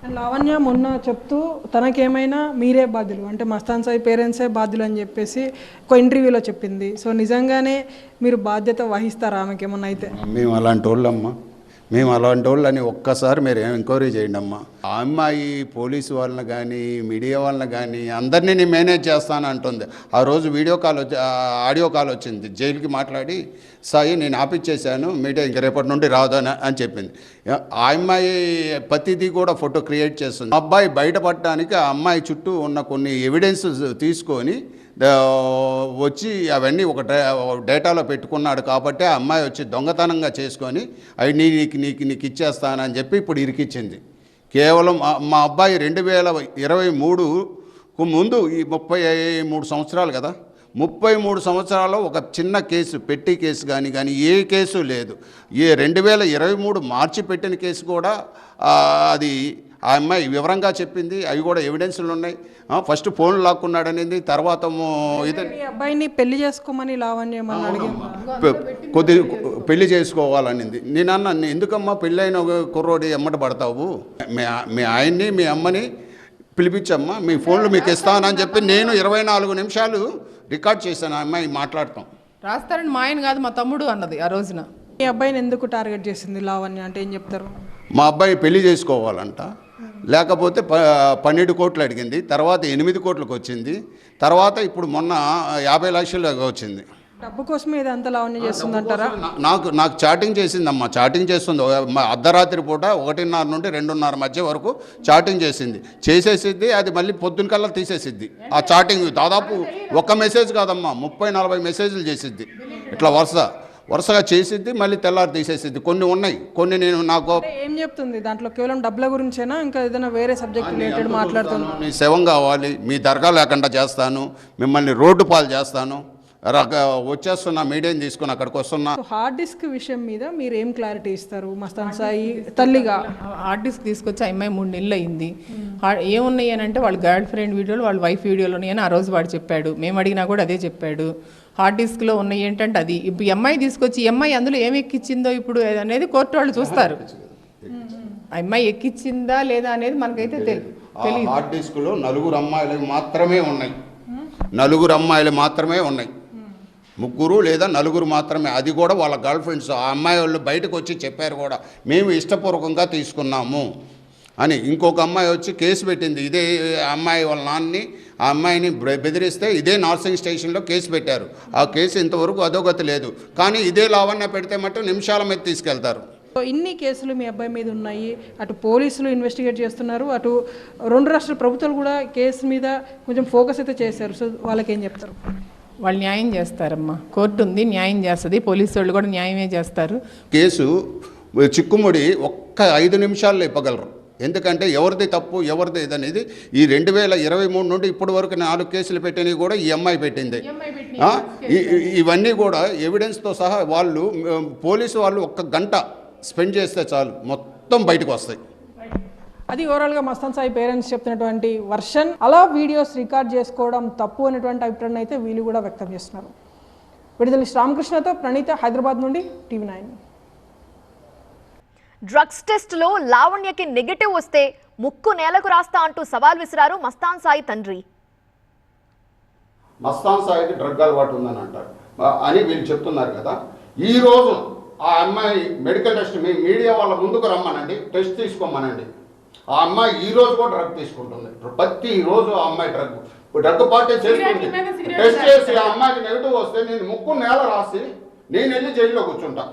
లావణ్య మొన్న చెప్తూ తనకేమైనా మీరే బాధ్యులు అంటే మస్తాన్ సాయి పేరెంట్సే బాధ్యులు అని చెప్పేసి ఒక ఇంటర్వ్యూలో చెప్పింది. సో నిజంగానే మీరు బాధ్యత వహిస్తారా ఆమెకి ఏమన్నా అయితే? మేము అలాంటి వాళ్ళమ్మా, మేము అలాంటి వాళ్ళని ఒక్కసారి మీరు ఎంక్వైరీ చేయండి అమ్మా. ఆ అమ్మాయి పోలీసు వాళ్ళని కానీ మీడియా వాళ్ళని కానీ అందరినీ నేను మేనేజ్ చేస్తాను అంటుంది. ఆ రోజు ఆడియో కాల్ వచ్చింది, జైలుకి మాట్లాడి సాయి నేను ఆపిచ్చేసాను, మీడియా ఇంక రేపటి నుండి రాదు అని చెప్పింది. ఆ అమ్మాయి ప్రతిదీ కూడా ఫోటో క్రియేట్ చేస్తుంది. అబ్బాయి బయటపడటానికి ఆ అమ్మాయి చుట్టూ ఉన్న కొన్ని ఎవిడెన్స్ తీసుకొని వచ్చి అవన్నీ ఒక డేటాలో పెట్టుకున్నాడు కాబట్టి ఆ అమ్మాయి వచ్చి దొంగతనంగా చేసుకొని అవి నీకు ఇచ్చేస్తానని చెప్పి ఇప్పుడు ఇరికిచ్చింది. కేవలం మా అబ్బాయి 2023కు ముందు ఈ 33 సంవత్సరాలు కదా, 33 సంవత్సరాల్లో ఒక చిన్న కేసు పెట్టి కేసు కానీ ఏ కేసు లేదు. 2023 మార్చి పెట్టిన కేసు కూడా అది ఆ అమ్మాయి వివరంగా చెప్పింది. అవి కూడా ఎవిడెన్స్లు ఉన్నాయి. ఫస్ట్ ఫోన్ లాక్కున్నాడు అనేది, తర్వాత అబ్బాయిని పెళ్లి చేసుకోమని లావణ్య కొద్ది పెళ్లి చేసుకోవాలనింది. నేను అన్న ఎందుకమ్మా పెళ్ళైన కుర్రోడి ఎమ్మట పడతావు, మీ ఆయన్ని మీ అమ్మని పిలిపించమ్మా, మీ ఫోన్లు మీకు ఇస్తానని చెప్పి నేను 24 నిమిషాలు రికార్డ్ చేశాను. ఆ అమ్మాయి మాట్లాడతాం రాస్తారని మా ఆయన కాదు మా తమ్ముడు అన్నది ఆ రోజున. మీ అబ్బాయిని ఎందుకు టార్గెట్ చేసింది లావణ్య అంటే ఏం చెప్తారు? మా అబ్బాయి పెళ్లి చేసుకోవాలంట, లేకపోతే 12 కోట్లు అడిగింది, తర్వాత 8 కోట్లకు వచ్చింది, తర్వాత ఇప్పుడు మొన్న 50 లక్షలు వచ్చింది. డబ్బు కోసమే ఇదంతా లావణ్య చేస్తుందంటారా? నాకు చాటింగ్ చేసిందమ్మా, చాటింగ్ చేస్తుంది. అర్ధరాత్రి పూట 1:30 నుండి 2:30 మధ్య వరకు చాటింగ్ చేసేసిద్ది. అది మళ్ళీ పొద్దున కల్లా తీసేసిద్ది. ఆ చాటింగ్ దాదాపు ఒక్క మెసేజ్ కాదమ్మా, 30-40 మెసేజ్లు చేసిద్ది. ఇట్లా వరుసగా చేసిద్ది, మళ్ళీ తెల్లారి తీసేసిద్ది. కొన్ని ఉన్నాయి, కొన్ని నేను నాకు ఏం చెప్తుంది దాంట్లో? కేవలం డబ్బుల గురించేనా, ఇంకా ఏదైనా వేరే సబ్జెక్ట్ రిలేటెడ్ మాట్లాడుతుంది? మీ శవం కావాలి, మీ దర్గా లేకుండా చేస్తాను, మిమ్మల్ని రోడ్డు పాలు చేస్తాను, వచ్చేస్తున్నా మీడియం తీసుకుని అక్కడికి వస్తున్నా. హార్డ్ డిస్క్ విషయం మీద మీరు ఏం క్లారిటీ ఇస్తారు మస్తాన్ సాయి తల్లిగా? హార్డ్ డిస్క్ తీసుకొచ్చి ఆ అమ్మాయి 3 నెలలు అయింది. ఏమున్నాయి అని అంటే వాళ్ళ గర్ల్ ఫ్రెండ్ వీడియోలు, వాళ్ళ వైఫ్ వీడియోలు ఉన్నాయని ఆ రోజు వాడు చెప్పాడు. మేము అడిగినా కూడా అదే చెప్పాడు. హార్డ్ డిస్క్లో ఉన్నాయి ఏంటంటే అది ఇప్పుడు అమ్మాయి తీసుకొచ్చి అమ్మాయి అందులో ఏమి ఎక్కించిందో ఇప్పుడు అనేది కోర్టు వాళ్ళు చూస్తారు. ఆ అమ్మాయి ఎక్కించిందా లేదా అనేది మనకైతే తెలియదు. హార్డ్ డిస్క్లో 4 అమ్మాయిలు మాత్రమే ఉన్నాయి, 4 అమ్మాయిలు మాత్రమే ఉన్నాయి, 3 లేదా 4 మాత్రమే. అది కూడా వాళ్ళ గర్ల్ ఫ్రెండ్స్. ఆ అమ్మాయి వాళ్ళు బయటకు వచ్చి చెప్పారు కూడా, మేము ఇష్టపూర్వకంగా తీసుకున్నాము అని. ఇంకొక అమ్మాయి వచ్చి కేసు పెట్టింది, ఇదే అమ్మాయి వాళ్ళ నాన్నని ఆ అమ్మాయిని బెదిరిస్తే ఇదే నార్సింగ్ స్టేషన్లో కేసు పెట్టారు. ఆ కేసు ఇంతవరకు అధోగతి లేదు. కానీ ఇదే లావణ్య పెడితే మట్టు నిమిషాల మీద తీసుకెళ్తారు. ఇన్ని కేసులు మీ అబ్బాయి మీద ఉన్నాయి, అటు పోలీసులు ఇన్వెస్టిగేట్ చేస్తున్నారు, అటు 2 రాష్ట్రాల ప్రభుత్వాలు కూడా కేసు మీద కొంచెం ఫోకస్ అయితే చేశారు. సో వాళ్ళకేం చెప్తారు? వాళ్ళు న్యాయం చేస్తారమ్మా, కోర్టు ఉంది, న్యాయం చేస్తుంది. పోలీసు వాళ్ళు కూడా న్యాయమే చేస్తారు. కేసు చిక్కుముడి ఒక్క 5 నిమిషాల్లో ఇవ్వగలరు. ఎందుకంటే ఎవరిది తప్పు ఎవరిది ఇదనేది ఈ 2023 నుండి ఇప్పటి వరకు 4 కేసులు పెట్టినవి కూడా ఈ అమ్మాయి పెట్టింది. ఇవన్నీ కూడా ఎవిడెన్స్తో సహా వాళ్ళు పోలీసు వాళ్ళు 1 గంట స్పెండ్ చేస్తే చాలు, మొత్తం బయటకు వస్తాయి. అది ఓవరాల్గా మస్తాన్ సాయి పేరెంట్స్ చెప్తున్నటువంటి వర్షన్. అలా వీడియోస్ రికార్డ్ చేసుకోవడం తప్పు అనేటువంటి అభిప్రాయాన్ని అయితే వీళ్ళు కూడా వ్యక్తం చేస్తున్నారు. విడుదల రామకృష్ణతో ప్రణీత, హైదరాబాద్ నుండి TV9. డ్రగ్స్ టెస్ట్లో లావణ్యకి నెగటివ్ వస్తే ముక్కు నేలకు రాస్తా అంటూ సవాల్ విసిరారు మస్తాన్ సాయి తండ్రి. మస్తాన్ సాయికి డ్రగ్ అలవాటు ఉందని అంటారు అని వీళ్ళు చెప్తున్నారు కదా. ఈ రోజు ఆ అమ్మాయి మెడికల్ టెస్ట్ మీ మీడియా వాళ్ళ ముందుకు రమ్మనండి, టెస్ట్ తీసుకోమనండి. ఆ అమ్మాయి ఈ రోజు కూడా డ్రగ్ తీసుకుంటుంది. ప్రతి రోజు ఆ అమ్మాయి డ్రగ్ పార్టీ చేసుకుంటుంది. టెస్ట్ చేసి ఆ అమ్మాయికి నెగిటివ్ వస్తే నేను ముక్కు నేల రాసి నేను వెళ్ళి జైల్లో కూర్చుంటా.